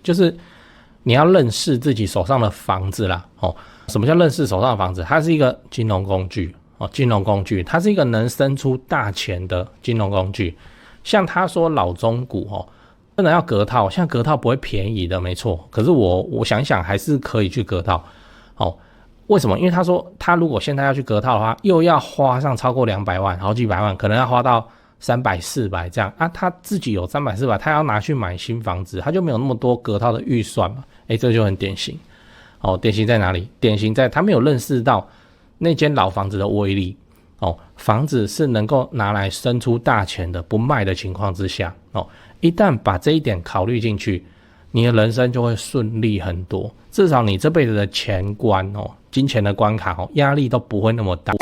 就是你要认识自己手上的房子啦。什么叫认识手上的房子？它是一个金融工具金融工具，它是一个能生出大钱的金融工具。像他说老中股真的要隔套，现在隔套不会便宜的，没错。可是我想想还是可以去隔套。为什么？因为他说他如果现在要去隔套的话，又要花上超过200万，好几百万，可能要花到300、400这样啊。他自己有300、400，他要拿去买新房子，他就没有那么多隔套的预算嘛。这就很典型。典型在哪里？典型在他没有认识到那间老房子的威力。房子是能够拿来生出大钱的，不卖的情况之下，一旦把这一点考虑进去，你的人生就会顺利很多。至少你这辈子的钱关金钱的关卡压力都不会那么大。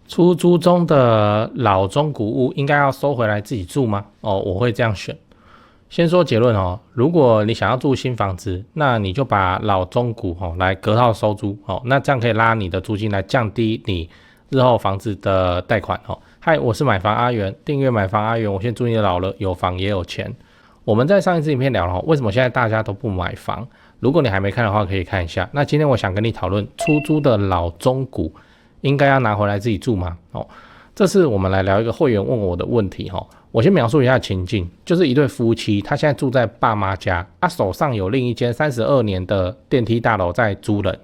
出租中的老中古屋应该要收回来自己住吗？我会这样选。先说结论如果你想要住新房子，那你就把老中古来隔套收租那这样可以拉你的租金来降低你日后房子的贷款嗨，我是买房阿元，订阅买房阿元，我现在注意老了，有房也有钱。我们在上一支影片聊了为什么现在大家都不买房，如果你还没看的话可以看一下。那今天我想跟你讨论出租的老中古应该要拿回来自己住吗？这次我们来聊一个会员问我的问题我先描述一下情境，就是一对夫妻，他现在住在爸妈家，手上有另一间32年的电梯大楼在租人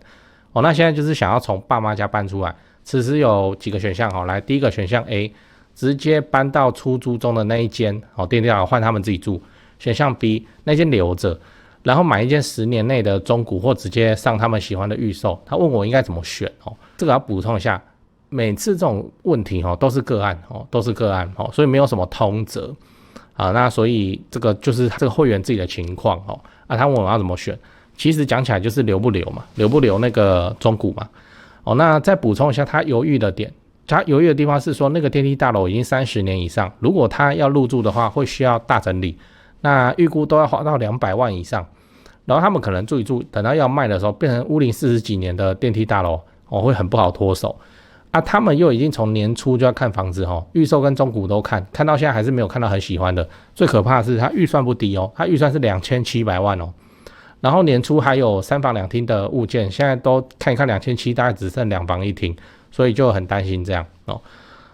那现在就是想要从爸妈家搬出来。此时有几个选项来，第一个选项 A， 直接搬到出租中的那一间电梯大楼换他们自己住。选项 B， 那间留着，然后买一间10年内的中古，或直接上他们喜欢的预售。他问我应该怎么选这个要补充一下，每次这种问题都是个案所以没有什么通则那所以这个就是这个会员自己的情况他问我要怎么选，其实讲起来就是留不留嘛，留不留那个中古嘛那再补充一下他犹豫的点，他犹豫的地方是说那个电梯大楼已经30年以上，如果他要入住的话会需要大整理，那预估都要花到200万以上，然后他们可能住一住，等到要卖的时候变成屋龄40几年的电梯大楼会很不好脱手他们又已经从年初就要看房子预售跟中古都看到现在还是没有看到很喜欢的。最可怕的是他预算不低他预算是2700万然后年初还有3房2厅的物件，现在都看一看2700，大概只剩2房1厅，所以就很担心这样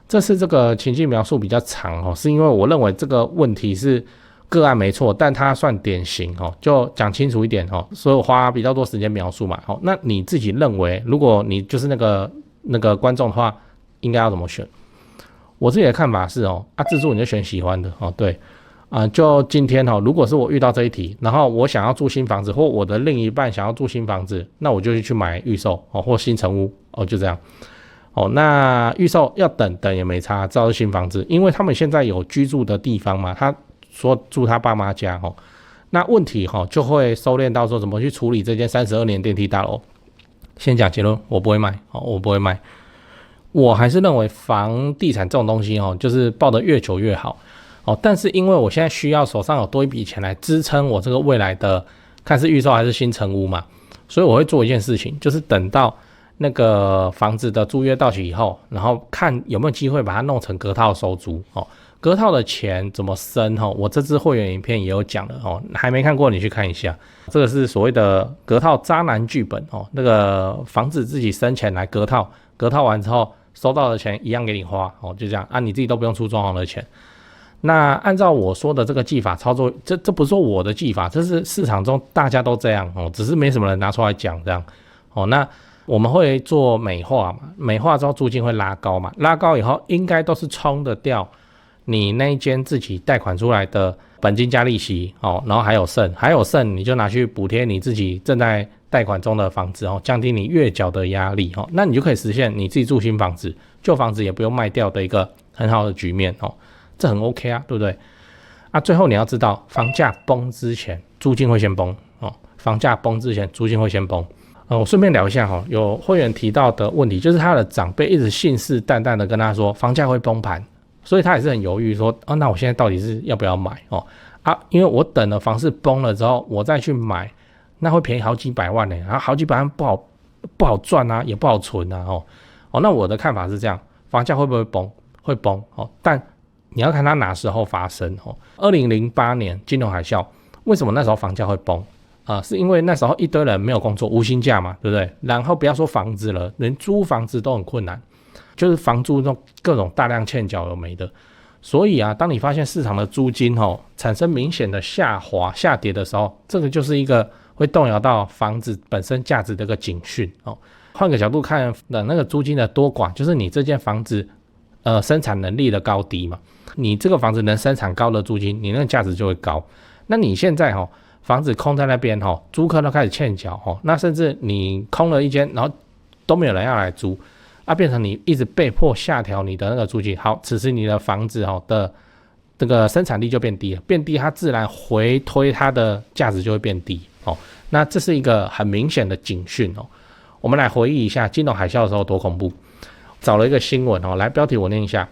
这次这个情境描述比较长是因为我认为这个问题是个案没错，但它算典型就讲清楚一点所以我花比较多时间描述嘛那你自己认为，如果你就是那个观众的话，应该要怎么选？我自己的看法是自住你就选喜欢的对就今天如果是我遇到这一题，然后我想要住新房子，或我的另一半想要住新房子，那我就去买预售或新成屋就这样那预售要等也没差，知道是新房子，因为他们现在有居住的地方嘛，他说住他爸妈家那问题就会收敛到说怎么去处理这间32年电梯大楼。先讲结论，我不会卖我不会卖。我还是认为房地产这种东西就是抱得越久越好但是因为我现在需要手上有多一笔钱来支撑我这个未来的看是预售还是新成屋嘛，所以我会做一件事情，就是等到那个房子的租约到期以后，然后看有没有机会把它弄成隔套收租隔套的钱怎么生我这支会员影片也有讲了还没看过你去看一下。这个是所谓的隔套渣男剧本那个房子自己生钱来隔套，隔套完之后收到的钱一样给你花就这样你自己都不用出装潢的钱。那按照我说的这个技法操作，这不是我的技法，这是市场中大家都这样只是没什么人拿出来讲这样那我们会做美化嘛，美化之后租金会拉高嘛，拉高以后应该都是冲得掉你那一间自己贷款出来的本金加利息然后还有剩你就拿去补贴你自己正在贷款中的房子降低你月缴的压力那你就可以实现你自己住新房子，旧房子也不用卖掉的一个很好的局面这很 OK 对不对最后你要知道，房价崩之前租金会先崩房价崩之前租金会先崩我顺便聊一下有会员提到的问题，就是他的长辈一直信誓旦旦的跟他说房价会崩盘，所以他也是很犹豫说那我现在到底是要不要买因为我等了房市崩了之后我再去买，那会便宜好几百万然后好几百万不好赚也不好存那我的看法是这样，房价会不会崩？会崩但你要看它哪时候发生哦。2008年金融海啸，为什么那时候房价会崩？是因为那时候一堆人没有工作，无薪假嘛，对不对？然后不要说房子了，连租房子都很困难，就是房租那种各种大量欠缴有没的。所以啊，当你发现市场的租金产生明显的下跌的时候，这个就是一个会动摇到房子本身价值的一个警讯哦。换个角度看的那个租金的多寡，就是你这间房子生产能力的高低嘛。你这个房子能生产高的租金，你那个价值就会高。那你现在房子空在那边租客都开始欠缴那甚至你空了一间，然后都没有人要来租变成你一直被迫下调你的那个租金。好，此时你的房子的这个生产力就变低了，变低它自然回推它的价值就会变低那这是一个很明显的警讯我们来回忆一下金融海啸的时候多恐怖。找了一个新闻来，标题我念一下：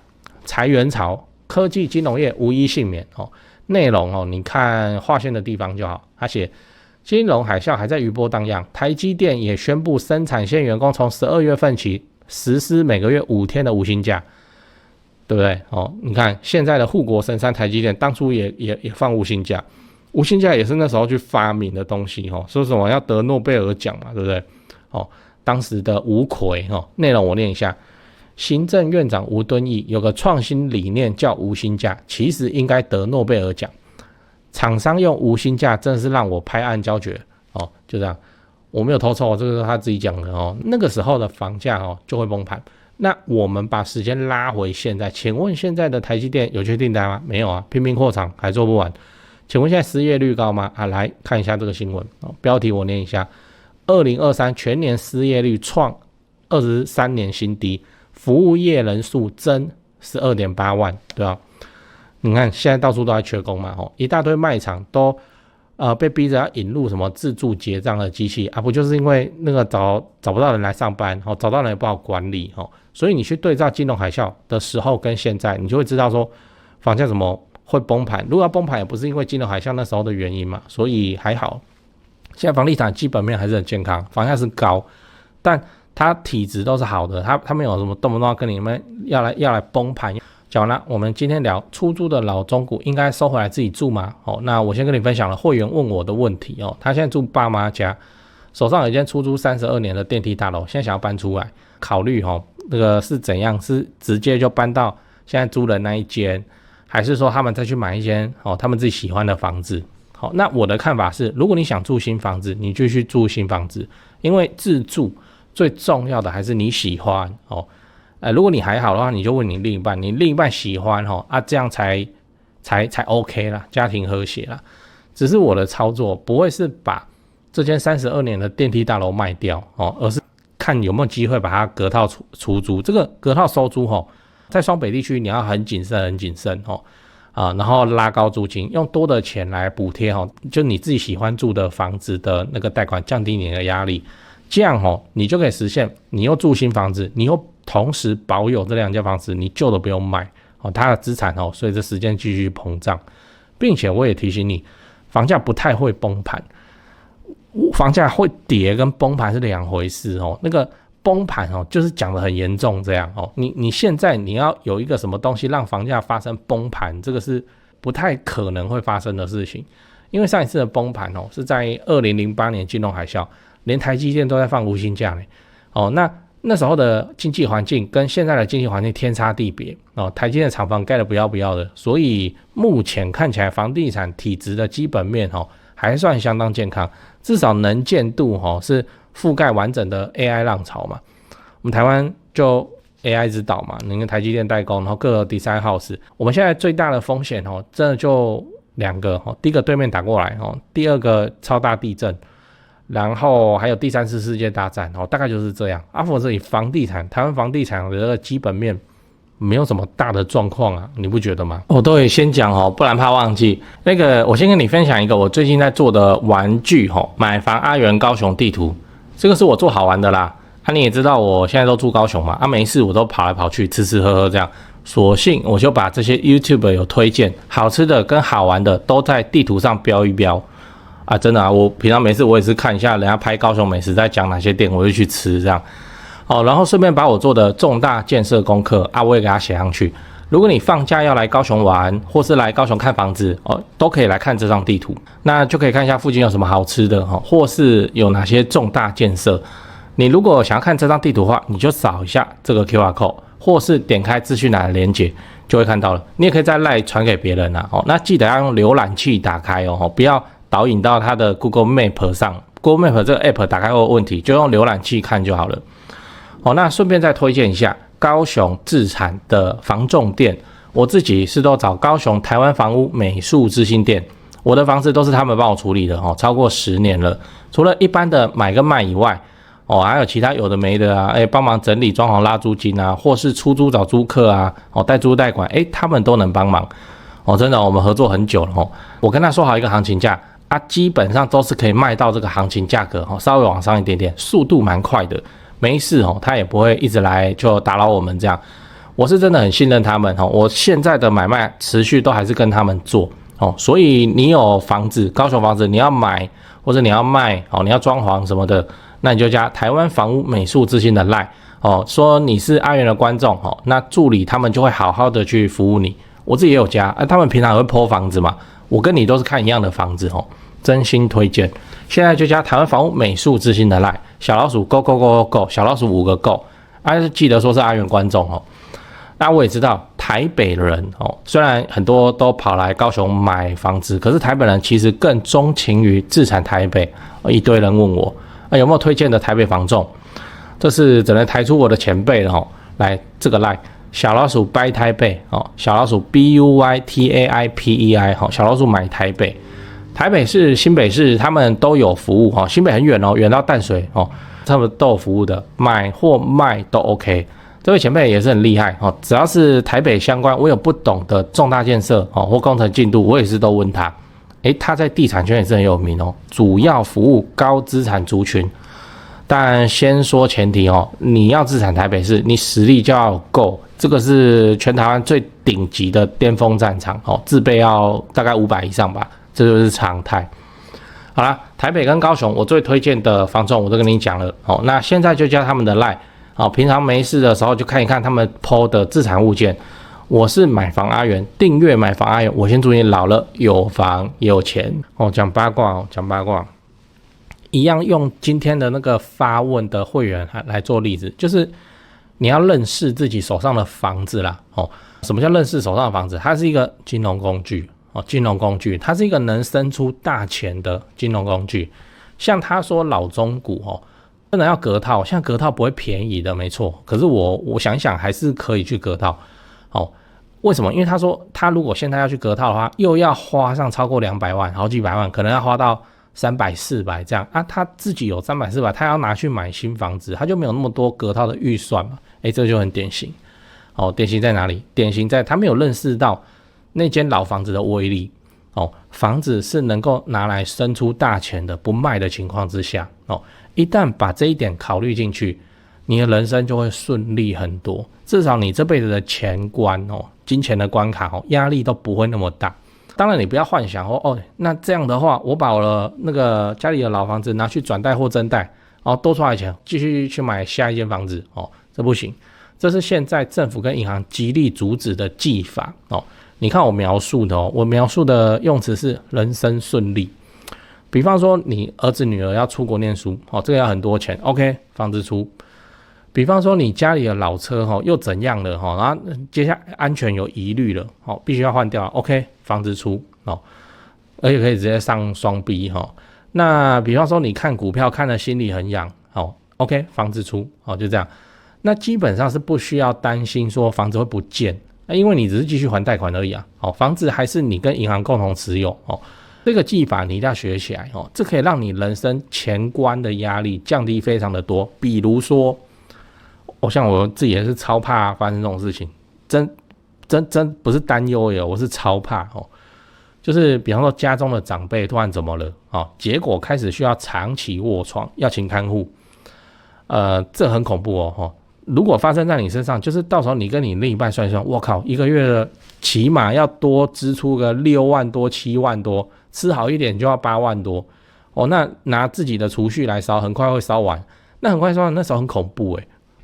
裁员潮，科技金融业无一幸免内容你看划线的地方就好。他写金融海啸还在余波荡漾，台积电也宣布生产线员工从12月份起实施每个月5天的无薪假，对不对你看现在的护国神山台积电当初也放无薪假，无薪假也是那时候去发明的东西说什么要得诺贝尔奖嘛，对不对当时的吴奎内容我念一下：行政院长吴敦义有个创新理念叫无薪假，其实应该得诺贝尔奖。厂商用无薪假真的是让我拍案叫绝就这样，我没有偷臭，这个是他自己讲的那个时候的房价就会崩盘。那我们把时间拉回现在，请问现在的台积电有确定单吗？没有啊，拼命扩厂还做不完。请问现在失业率高吗？来看一下这个新闻标题我念一下：2023全年失业率创23年新低，服务业人数增 12.8 万，对吧？你看现在到处都在缺工嘛一大堆卖场都被逼着要引入什么自助结账的机器不就是因为那个找不到人来上班找到人也不好管理所以你去对照金融海啸的时候跟现在，你就会知道说房价怎么会崩盘。如果要崩盘也不是因为金融海啸那时候的原因嘛，所以还好。现在房地产基本面还是很健康，房价是高，但它体质都是好的，它没有什么动不动跟你们要来崩盘。讲完了，我们今天聊出租的老中古应该收回来自己住吗？那我先跟你分享了会员问我的问题他现在住爸妈家，手上有一间出租32年的电梯大楼，现在想要搬出来，考虑那个是怎样？是直接就搬到现在租的那一间，还是说他们再去买一间他们自己喜欢的房子？那我的看法是，如果你想住新房子，你就去住新房子，因为自住最重要的还是你喜欢如果你还好的话，你就问你另一半，你另一半喜欢这样才 OK 啦，家庭和谐啦。只是我的操作不会是把这间32年的电梯大楼卖掉而是看有没有机会把它隔套出租。这个隔套收租在双北地区你要很谨慎然后拉高租金，用多的钱来补贴就你自己喜欢住的房子的那个贷款，降低你的压力，这样你就可以实现你又住新房子，你又同时保有这两间房子，你旧的不用卖它的资产随着时间继续膨胀。并且我也提醒你，房价不太会崩盘，房价会跌跟崩盘是两回事那个崩盘就是讲得很严重这样你现在你要有一个什么东西让房价发生崩盘，这个是不太可能会发生的事情。因为上一次的崩盘是在2008年金融海啸，连台积电都在放无薪假那时候的经济环境跟现在的经济环境天差地别台积电厂房盖得不要不要的，所以目前看起来房地产体质的基本面还算相当健康，至少能见度是覆盖完整的 AI 浪潮嘛。我们台湾就 AI 指导嘛，你跟台积电代工，然后各个 design house， 我们现在最大的风险真的就两个第一个对面打过来第二个超大地震，然后还有第三次世界大战大概就是这样。否则以房地产，台湾房地产的这个基本面没有什么大的状况啊，你不觉得吗？我都会先讲不然怕忘记。那个我先跟你分享一个我最近在做的玩具买房阿元高雄地图，这个是我做好玩的啦。你也知道我现在都住高雄嘛，没事我都跑来跑去吃吃喝喝这样，索性我就把这些 YouTube 有推荐好吃的跟好玩的都在地图上标一标真的我平常没事我也是看一下人家拍高雄美食在讲哪些店，我就去吃这样然后顺便把我做的重大建设功课我也给它写上去如果你放假要来高雄玩，或是来高雄看房子哦，都可以来看这张地图，那就可以看一下附近有什么好吃的哈，或是有哪些重大建设。你如果想要看这张地图的话，你就扫一下这个 QR code， 或是点开资讯栏的连结，就会看到了。你也可以在 LINE 传给别人啊，哦，那记得要用浏览器打开哦，不要导引到它的 Google Map 上。Google Map 这个 App 打开后有问题，就用浏览器看就好了。哦，那顺便再推荐一下高雄自产的房仲店，我自己是都找高雄台湾房屋美术之星店，我的房子都是他们帮我处理的哦，超过10年了。除了一般的买跟卖以外，哦，还有其他有的没的啊，帮忙整理装潢拉租金啊，或是出租找租客啊，哦，代租代管，他们都能帮忙。哦，真的，我们合作很久了哦，我跟他说好一个行情价。基本上都是可以卖到这个行情价格，稍微往上一点点，速度蛮快的，没事他也不会一直来就打扰我们这样。我是真的很信任他们我现在的买卖持续都还是跟他们做所以你有房子，高雄房子你要买或者你要卖你要装潢什么的，那你就加台湾房屋美术之星的 LINE说你是阿元的观众那助理他们就会好好的去服务你。我自己也有加他们平常也会 po 房子嘛，我跟你都是看一样的房子真心推荐。现在就加台湾房屋美术之星的 LINE 小老鼠 go go go go 小老鼠5个 go 记得说是阿元观众那我也知道台北人虽然很多都跑来高雄买房子，可是台北人其实更钟情于自产台北。一堆人问我有没有推荐的台北房仲，这是只能抬出我的前辈了来这个 LINE 小老鼠 buy 台北小老鼠 BUYTAIPEI 小老鼠买台北。台北市、新北市他们都有服务新北很远远到淡水他们都有服务的，买或卖都 OK。这位前辈也是很厉害只要是台北相关，我有不懂的重大建设或工程进度，我也是都问他。他在地产圈也是很有名主要服务高资产族群。但先说前提你要自产台北市，你实力就要够，这个是全台湾最顶级的巅峰战场自备要大概500以上吧，这就是常态。好啦，台北跟高雄我最推荐的房仲我都跟你讲了那现在就加他们的 LINE 平常没事的时候就看一看他们 po 的自产物件。我是买房阿元，订阅买房阿元，我先祝你老了有房有钱讲八卦讲八卦。一样用今天的那个发问的会员来做例子，就是你要认识自己手上的房子啦什么叫认识手上的房子？它是一个金融工具金融工具，它是一个能生出大钱的金融工具。像他说老中股真的要隔套，像隔套不会便宜的，没错。可是我想一想还是可以去隔套为什么？因为他说他如果现在要去隔套的话，又要花上超过200万，好几百万，可能要花到300、400这样他自己有300、400，他要拿去买新房子，他就没有那么多隔套的预算嘛。这就很典型典型在哪里？典型在他没有认识到那间老房子的威力房子是能够拿来生出大钱的，不卖的情况之下一旦把这一点考虑进去，你的人生就会顺利很多。至少你这辈子的钱关金钱的关卡压力都不会那么大。当然你不要幻想那这样的话，我把我的那个家里的老房子拿去转贷或增贷多出来的钱继续去买下一间房子这不行。这是现在政府跟银行极力阻止的技法你看我描述的我描述的用词是人生顺利。比方说你儿子女儿要出国念书这个要很多钱 OK 房子出。比方说你家里的老车又怎样了然后接下来安全有疑虑了必须要换掉 OK 房子出而且可以直接上双 B 那比方说你看股票看得心里很痒OK 房子出就这样。那基本上是不需要担心说房子会不见因为你只是继续还贷款而已房子还是你跟银行共同持有这个技法你一定要学起来这可以让你人生钱关的压力降低非常的多。比如说像我自己也是超怕发生这种事情，真不是担忧耶，我是超怕就是比方说家中的长辈突然怎么了结果开始需要长期卧床，要请看护，这很恐怖如果发生在你身上，就是到时候你跟你另一半算一算，我靠，一个月的起码要多支出个6万多、7万多，吃好一点就要8万多那拿自己的储蓄来烧，很快会烧完。那很快烧完，那时候很恐怖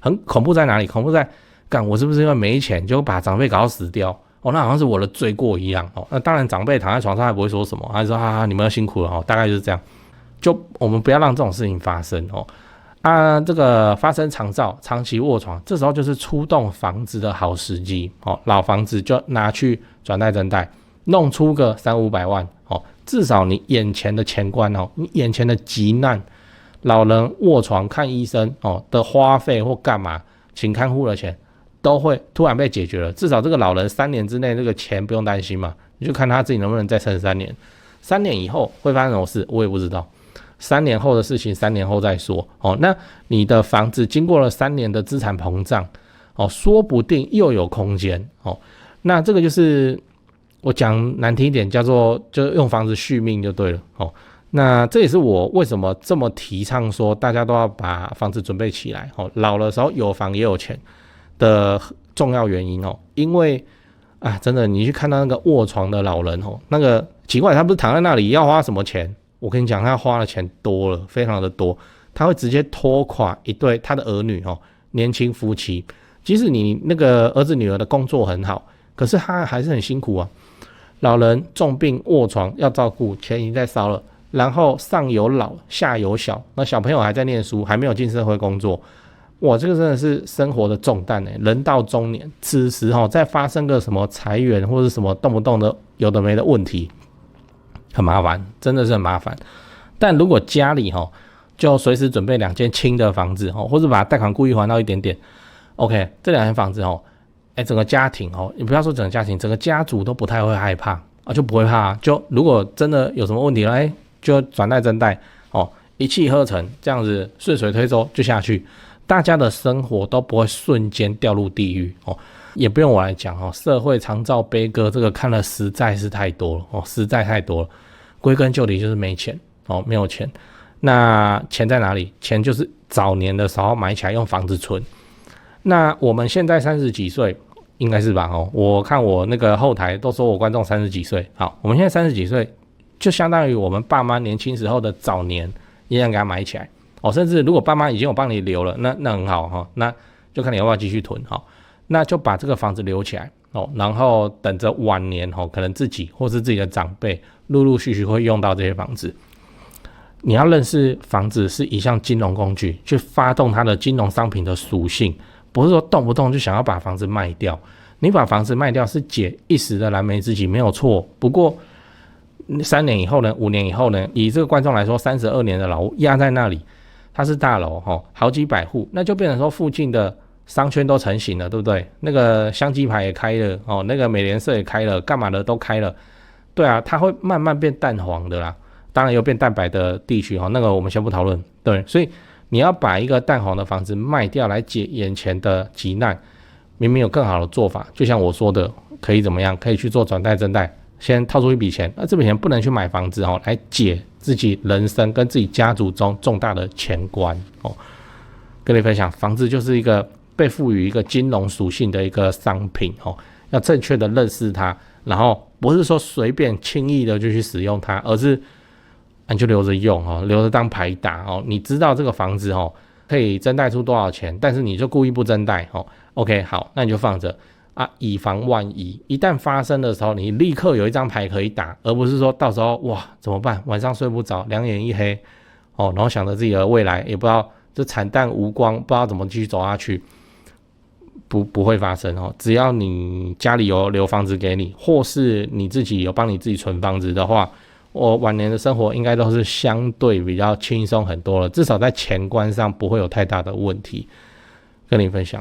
很恐怖在哪里？恐怖在干我是不是因为没钱就把长辈搞到死掉？那好像是我的罪过一样。那当然长辈躺在床上还不会说什么，他就说你们要辛苦了。大概就是这样。就我们不要让这种事情发生。这个发生长照、长期卧床，这时候就是出动房子的好时机。老房子就拿去转贷增贷，弄出个300-500万。至少你眼前的钱关，你眼前的急难，老人卧床看医生的花费或干嘛，请看护的钱都会突然被解决了。至少这个老人3年之内这个钱不用担心嘛，你就看他自己能不能再撑3年。3年以后会发生什么事，我也不知道。3年后的事情3年后再说。那你的房子经过了3年的资产膨胀，说不定又有空间。那这个就是我讲难听一点，叫做就用房子续命就对了。那这也是我为什么这么提倡说大家都要把房子准备起来，老的时候有房也有钱的重要原因。因为真的你去看到那个卧床的老人，那个奇怪，他不是躺在那里要花什么钱？我跟你讲，他花的钱多了，非常的多，他会直接拖垮一对他的儿女，年轻夫妻。即使你那个儿子女儿的工作很好，可是他还是很辛苦啊。老人重病卧床要照顾，钱已经在烧了，然后上有老下有小，那小朋友还在念书，还没有进社会工作，哇，这个真的是生活的重担。人到中年，此时再发生个什么裁员或者什么动不动的有的没的问题，很麻烦，真的是很麻烦。但如果家里就随时准备2间轻的房子，或者把贷款故意还到一点点 ，OK， 这2间房子整个家庭你不要说整个家庭，整个家族都不太会害怕就不会怕。就如果真的有什么问题了，就转贷增贷一气呵成，这样子顺水推舟就下去，大家的生活都不会瞬间掉入地狱也不用我来讲社会长照悲歌这个看了实在是太多了实在太多了。归根究底就是没钱没有钱。那钱在哪里？钱就是早年的时候买起来用房子存。那我们现在30几岁，应该是吧我看我那个后台都说我观众30几岁。好，我们现在30几岁，就相当于我们爸妈年轻时候的早年一样给他买起来甚至如果爸妈已经有帮你留了，那很好那就看你要不要继续囤那就把这个房子留起来然后等着晚年可能自己或是自己的长辈陆陆续续会用到这些房子。你要认识房子是一项金融工具，去发动它的金融商品的属性，不是说动不动就想要把房子卖掉。你把房子卖掉是解一时的燃眉之急，没有错。不过3年以后呢，5年以后呢，以这个观众来说，32年的老屋压在那里，它是大楼好几百户，那就变成说附近的商圈都成型了，对不对？那个香鸡排也开了那个美联社也开了，干嘛的都开了。对啊，它会慢慢变淡黄的啦。当然有变蛋白的地区那个我们先不讨论。对，所以你要把一个淡黄的房子卖掉来解眼前的急难，明明有更好的做法。就像我说的，可以怎么样？可以去做转贷增贷，先套出一笔钱，那这笔钱不能去买房子来解自己人生跟自己家族中重大的钱关跟你分享，房子就是一个被赋予一个金融属性的一个商品要正确的认识它，然后不是说随便轻易的就去使用它，而是你就留着用留着当牌打你知道这个房子可以增贷出多少钱，但是你就故意不增贷OK 好，那你就放着以防万一，一旦发生的时候，你立刻有一张牌可以打，而不是说到时候哇怎么办？晚上睡不着，两眼一黑然后想着自己的未来，也不知道就惨淡无光，不知道怎么继续走下去。不会发生只要你家里有留房子给你，或是你自己有帮你自己存房子的话，我晚年的生活应该都是相对比较轻松很多了，至少在钱关上不会有太大的问题。跟你分享。